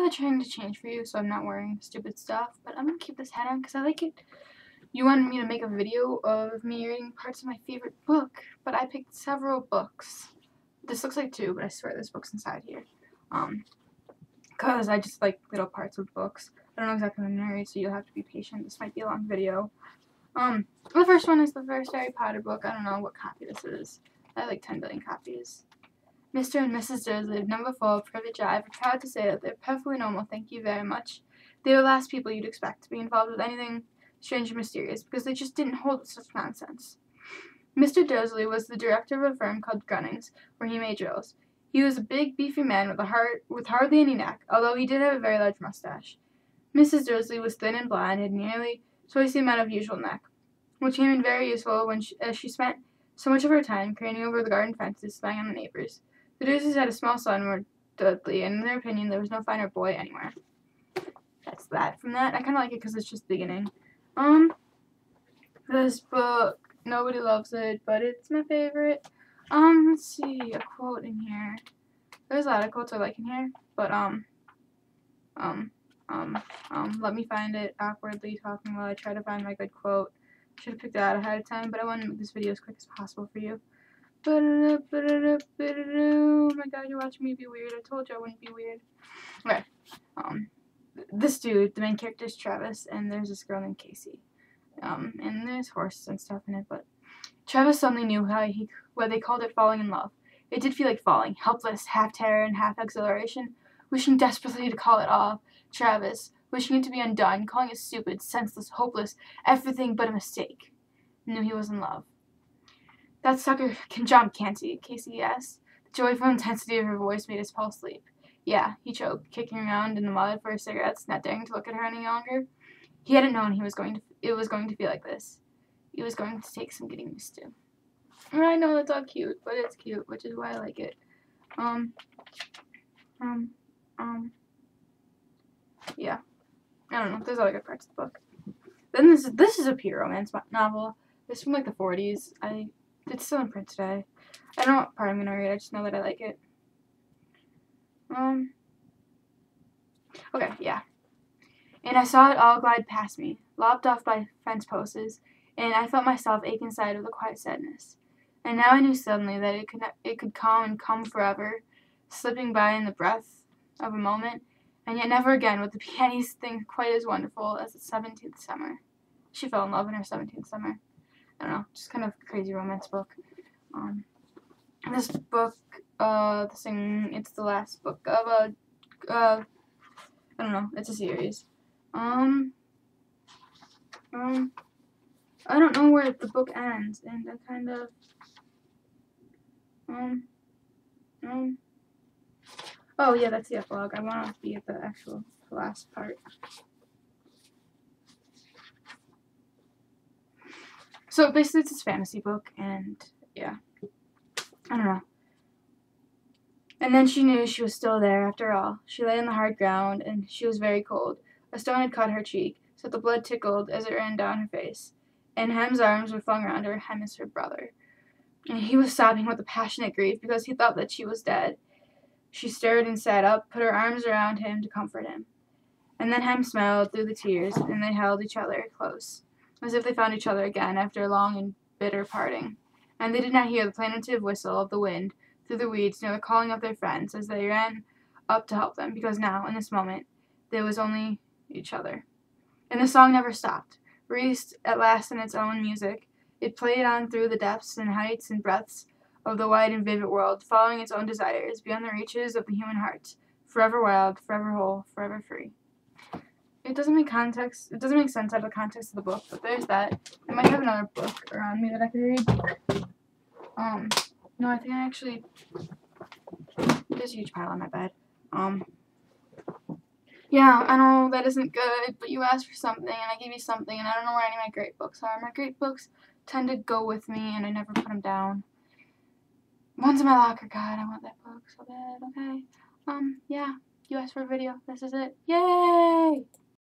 really trying to change for you so I'm not wearing stupid stuff, but I'm gonna keep this hat on because I like it. You wanted me to make a video of me reading parts of my favorite book, but I picked several books. This looks like 2, but I swear there's books inside here. Because I just like little parts of books. I don't know exactly what I'm gonna read, so you'll have to be patient. This might be a long video. The first one is the first Harry Potter book. I don't know what copy this is. I have like 10 billion copies. Mr. and Mrs. Dursley of number 4 Privet Drive are proud to say that they're perfectly normal, thank you very much. They were the last people you'd expect to be involved with anything strange or mysterious, because they just didn't hold with such nonsense. Mr. Dursley was the director of a firm called Grunnings, where he made drills. He was a big, beefy man with hardly any neck, although he did have a very large mustache. Mrs. Dursley was thin and blonde, had nearly twice the amount of usual neck, which came in very useful as she spent so much of her time craning over the garden fences, spying on the neighbors. The Dursleys had a small son named Dudley, and in their opinion, there was no finer boy anywhere. That's that. From that, I kind of like it because it's just the beginning. This book, nobody loves it, but it's my favorite. Let's see, a quote in here. There's a lot of quotes I like in here, but, let me find it, awkwardly talking while I try to find my good quote. Should have picked it out ahead of time, but I want to make this video as quick as possible for you. Oh my god, you're watching me be weird. I told you I wouldn't be weird. Okay. This dude, the main character is Travis, and there's this girl named Casey. And there's horses and stuff in it, but Travis suddenly knew what they called it falling in love. It did feel like falling, helpless, half terror and half exhilaration, wishing desperately to call it off. Travis, wishing it to be undone, calling it stupid, senseless, hopeless, everything but a mistake. Knew he was in love. That sucker can jump, can't he? Casey asked. The joyful intensity of her voice made his pulse leap. Yeah, he choked, kicking around in the mud for his cigarettes, not daring to look at her any longer. He hadn't known it was going to feel like this. It was going to take some getting used to. And I know that's all cute, but it's cute, which is why I like it. Yeah. I don't know. There's other good parts of the book. Then this is a pure romance novel. It's from like the 40s. It's still in print today. I don't know what part I'm gonna read. I just know that I like it. Okay, yeah. And I saw it all glide past me, lopped off by fence posts, and I felt myself ache inside with a quiet sadness. And now I knew suddenly that it could come forever, slipping by in the breath of a moment, and yet never again would the pennies thing quite as wonderful as the 17th summer. She fell in love in her 17th summer. I don't know, just kind of a crazy romance book. This book, it's the last book of I don't know, it's a series. I don't know where the book ends, and I kind of, oh yeah, that's the epilogue. I want to be at the actual last part. So basically it's this fantasy book, and yeah, I don't know. And then she knew she was still there after all. She lay on the hard ground, and she was very cold. A stone had cut her cheek, so the blood tickled as it ran down her face. And Hem's arms were flung around her. Hem is her brother. And he was sobbing with a passionate grief because he thought that she was dead. She stirred and sat up, put her arms around him to comfort him. And then Hem smiled through the tears, and they held each other close, as if they found each other again after a long and bitter parting. And they did not hear the plaintive whistle of the wind through the weeds, nor the calling of their friends as they ran up to help them, because now, in this moment, there was only each other. And the song never stopped, wreathed at last in its own music. It played on through the depths and heights and breadths of the wide and vivid world, following its own desires beyond the reaches of the human heart, forever wild, forever whole, forever free. It doesn't make sense out of the context of the book, but there's that. I might have another book around me that I could read. No, I think I actually, there's a huge pile on my bed. Yeah, I know that isn't good, but you asked for something, and I gave you something, and I don't know where any of my great books are. My great books tend to go with me, and I never put them down. One's in my locker. God, I want that book so bad, okay? Yeah, you asked for a video. This is it. Yay!